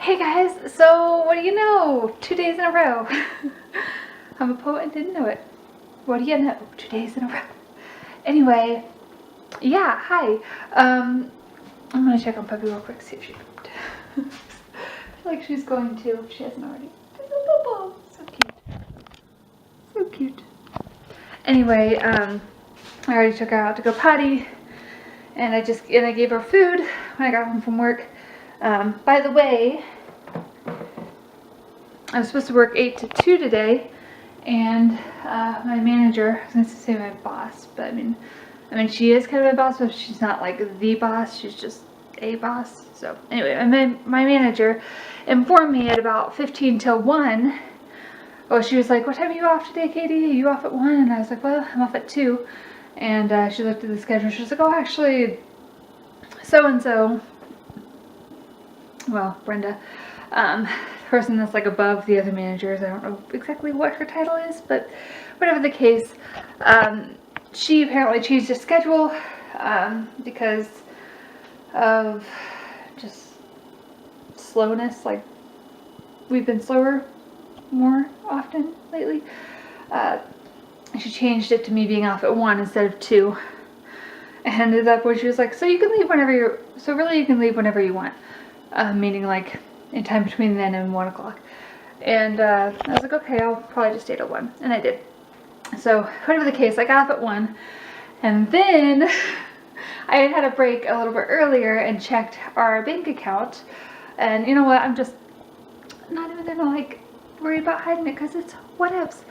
Hey guys, so what do you know? 2 days in a row. I'm a poet and didn't know it. What do you know? 2 days in a row. Anyway, yeah, hi. I'm gonna check on Puppy real quick, see if she pooped. I feel like she's going to, if she hasn't already. So cute. So cute. Anyway, I already took her out to go potty, and I gave her food when I got home from work. By the way, I was supposed to work 8 to 2 today, and my manager, I was going to say my boss, but I mean she is kind of my boss, but she's not like the boss, she's just a boss. So anyway, my manager informed me at about 15 till 1. Oh, she was like, what time are you off today, Katie? Are you off at 1? And I was like, well, I'm off at 2. And she looked at the schedule, she was like, oh, actually, so-and-so, well, Brenda, person that's like above the other managers, I don't know exactly what her title is, but whatever the case, she apparently changed her schedule because of just slowness. Like, we've been slower more often lately. She changed it to me being off at 1 instead of 2. And at that point she was like, so you can leave whenever you can leave whenever you want. Meaning like in time between then and 1 o'clock. And I was like, okay, I'll probably just stay till 1. And I did. So whatever the case, I got up at 1. And then I had a break a little bit earlier and checked our bank account. And you know what? I'm just not even gonna like worry about hiding it because it's whatevs.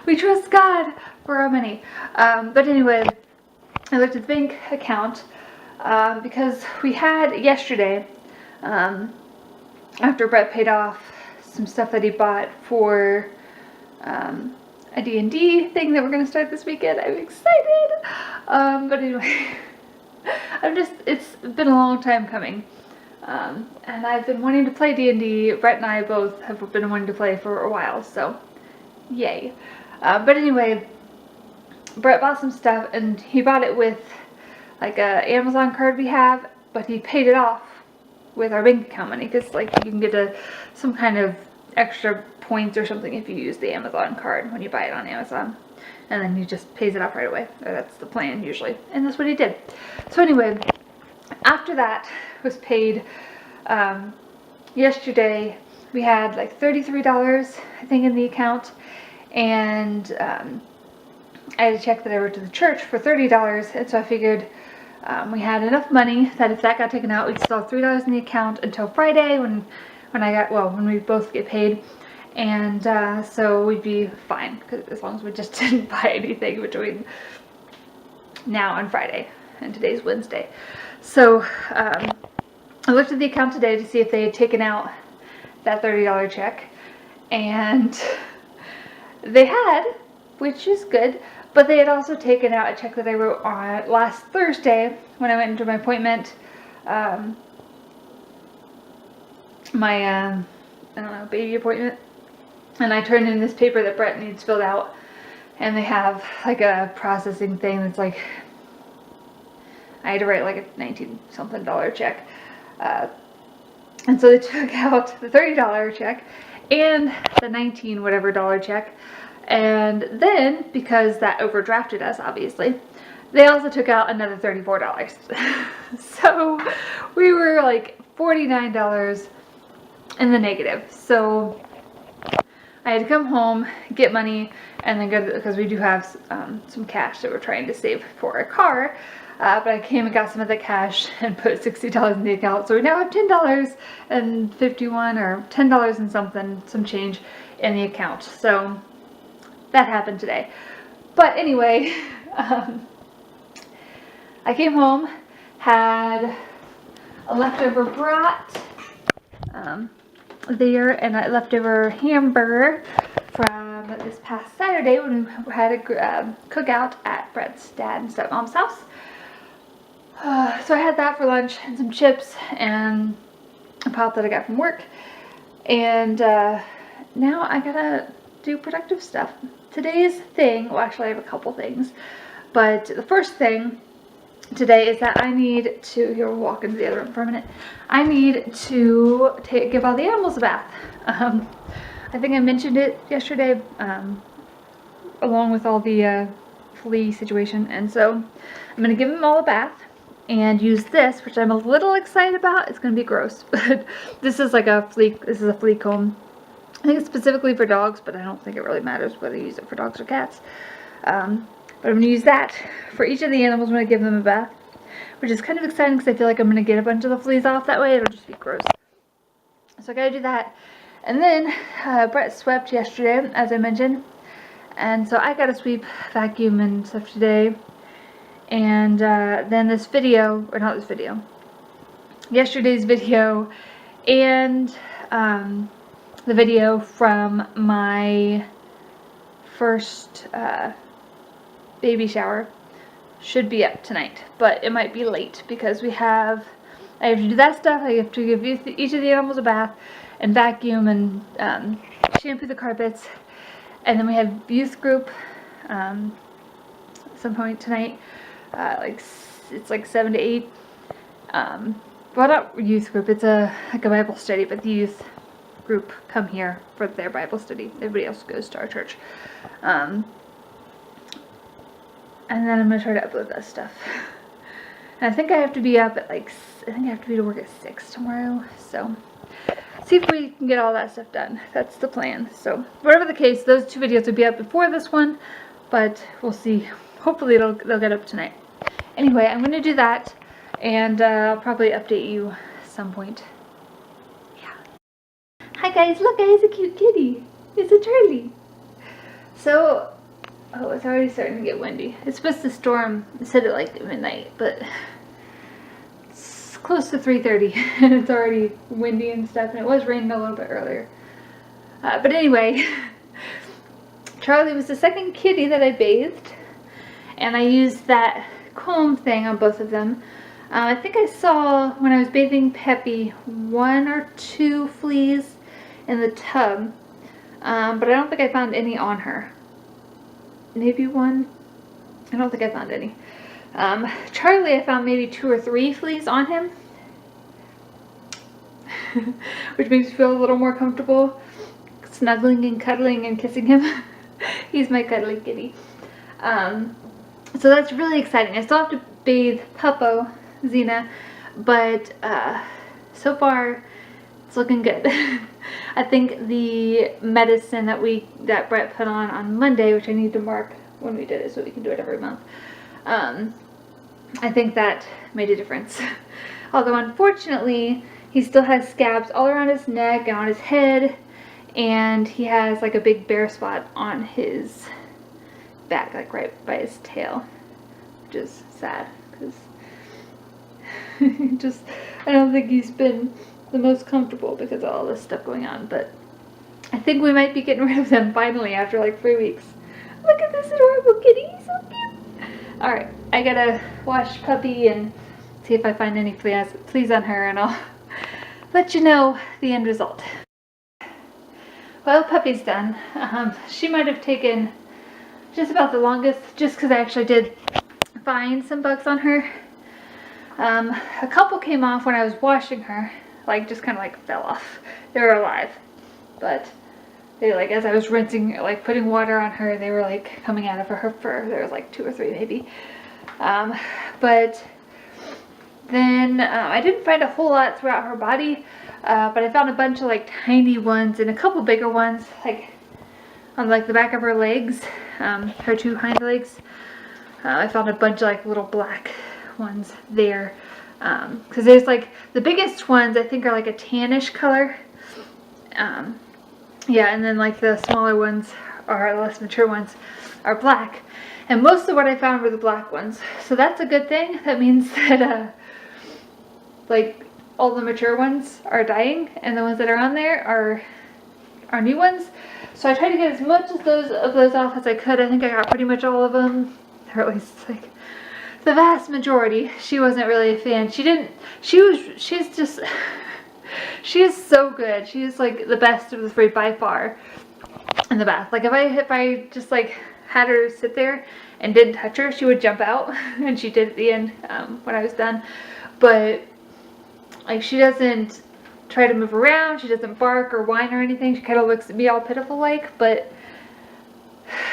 We trust God for our money. But anyway, I looked at the bank account because we had yesterday, after Brett paid off some stuff that he bought for a D&D thing that we're going to start this weekend. I'm excited! But anyway, it's been a long time coming. And I've been wanting to play D&D. Brett and I both have been wanting to play for a while, so yay. But anyway, Brett bought some stuff, and he bought it with like a Amazon card we have, but he paid it off with our bank account money, because like you can get some kind of extra points or something if you use the Amazon card when you buy it on Amazon, and then he just pays it off right away. Or that's the plan usually, and that's what he did. So anyway, after that was paid yesterday, we had like $33 I think in the account, and I had to check that I wrote to the church for $30, and so I figured we had enough money that if that got taken out, we'd still have $3 in the account until Friday when we both get paid, and so we'd be fine, because as long as we just didn't buy anything between now and Friday, and today's Wednesday. So I looked at the account today to see if they had taken out that $30 check, and they had, which is good. But they had also taken out a check that I wrote on last Thursday when I went into my appointment. My, I don't know, baby appointment. And I turned in this paper that Brett needs filled out. And they have like a processing thing that's like, I had to write like a $19-something check. And so they took out the $30 check and the $19-whatever check. And then, because that overdrafted us, obviously, they also took out another $34. So we were like $49 in the negative. So I had to come home, get money, and then go, because we do have some cash that we're trying to save for a car. But I came and got some of the cash and put $60 in the account. So we now have $10 and 51, or $10 and something, some change in the account. So that happened today. But anyway, I came home, had a leftover brat there, and a leftover hamburger from this past Saturday when we had a cookout at Brett's dad and stepmom's house. So I had that for lunch, and some chips, and a pop that I got from work. And now I gotta do productive stuff. Today's thing, well actually I have a couple things, but the first thing today is that I need to, here we'll walk into the other room for a minute. I need to give all the animals a bath. I think I mentioned it yesterday, along with all the flea situation, and so I'm going to give them all a bath and use this, which I'm a little excited about. It's going to be gross, but this is like a flea comb. I think it's specifically for dogs, but I don't think it really matters whether you use it for dogs or cats. But I'm going to use that for each of the animals when I give them a bath, which is kind of exciting because I feel like I'm going to get a bunch of the fleas off that way. It'll just be gross. So I got to do that. And then Brett swept yesterday, as I mentioned. And so I got to sweep, vacuum, and stuff today. And then this video, or not this video, yesterday's video, and the video from my first baby shower should be up tonight, but it might be late because I have to do that stuff. I have to give each of the animals a bath and vacuum and shampoo the carpets, and then we have youth group at some point tonight. It's like 7 to 8. Well, not youth group. It's like a Bible study, but the youth group come here for their Bible study. Everybody else goes to our church. And then I'm gonna try to upload that stuff. And I think I have to be up at I think I have to be to work at 6 tomorrow. So see if we can get all that stuff done. That's the plan. So whatever the case, those 2 videos will be up before this one, but we'll see. Hopefully they'll get up tonight. Anyway, I'm gonna do that, and I'll probably update you some point. Hi guys, look, I have a cute kitty. It's a Charlie. So, oh, it's already starting to get windy. It's supposed to storm, it said it like midnight, but it's close to 3:30 and it's already windy and stuff, and it was raining a little bit earlier. But anyway, Charlie was the second kitty that I bathed, and I used that comb thing on both of them. I think I saw, when I was bathing Peppy, 1 or 2 fleas in the tub, but I don't think I found any on her. Maybe 1. I don't think I found any. Charlie, I found maybe 2 or 3 fleas on him, which makes me feel a little more comfortable snuggling and cuddling and kissing him. He's my cuddly kitty. So that's really exciting. I still have to bathe Puppo, Xena, but so far it's looking good. I think the medicine that Brett put on Monday, which I need to mark when we did it so we can do it every month, I think that made a difference. Although unfortunately he still has scabs all around his neck and on his head, and he has like a big bare spot on his back, like right by his tail, which is sad because I don't think he's been the most comfortable because of all this stuff going on, but I think we might be getting rid of them finally after like 3 weeks. Look at this adorable kitty, he's so cute. Alright, I gotta wash Puppy and see if I find any fleas on her, and I'll let you know the end result. Well, Puppy's done. She might have taken just about the longest, just because I actually did find some bugs on her. A couple came off when I was washing her, like just kind of like fell off. They were alive, but they, like, as I was rinsing, like putting water on her, they were like coming out of her fur. There was like 2 or 3 maybe. But then I didn't find a whole lot throughout her body, but I found a bunch of like tiny ones and a couple bigger ones, like on like the back of her legs, her 2 hind legs. I found a bunch of like little black ones there, because there's like the biggest ones I think are like a tannish color, yeah, and then like the smaller ones, or less mature ones, are black, and most of what I found were the black ones, so that's a good thing. That means that like all the mature ones are dying and the ones that are on there are new ones. So I tried to get as much of those off as I could. I think I got pretty much all of them, or at least like the vast majority. She wasn't really a fan. She is so good. She is like the best of the 3 by far in the bath. Like if I just like had her sit there and didn't touch her, she would jump out, and she did at the end when I was done. But like, she doesn't try to move around, she doesn't bark or whine or anything. She kind of looks at me all pitiful like, but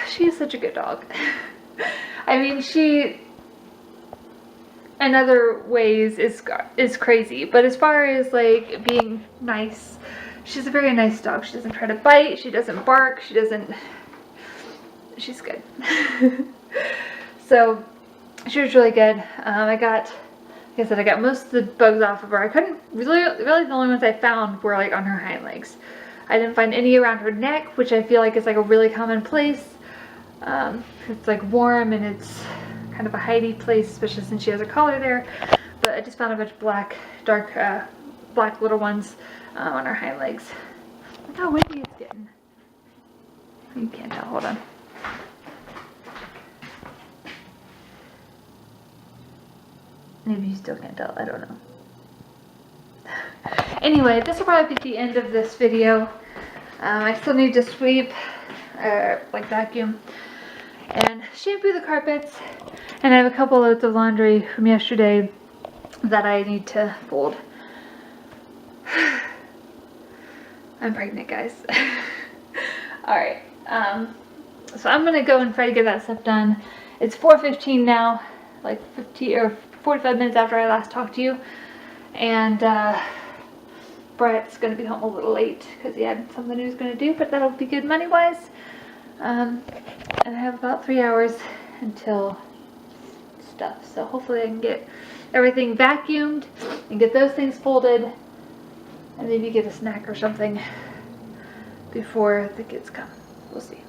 she is such a good dog. I mean, she in other ways is crazy, but as far as like being nice, she's a very nice dog. She doesn't try to bite, she doesn't bark, she's good. So she was really good. Like I said, I got most of the bugs off of her. I couldn't really the only ones I found were like on her hind legs. I didn't find any around her neck, which I feel like is like a really common place. It's like warm and it's kind of a hidey place, especially since she has a collar there. But I just found a bunch of dark black little ones on her hind legs. Look how windy it's getting. You can't tell, hold on. Maybe you still can't tell, I don't know. Anyway, this will probably be the end of this video. I still need to sweep, like vacuum, and shampoo the carpets, and I have a couple loads of laundry from yesterday that I need to fold. I'm pregnant, guys. Alright, so I'm gonna go and try to get that stuff done. It's 4:15 now, like 45 minutes after I last talked to you, and Brett's gonna be home a little late because he had something he was gonna do, but that'll be good money wise. And I have about 3 hours until stuff, so hopefully I can get everything vacuumed and get those things folded and maybe get a snack or something before the kids come. We'll see.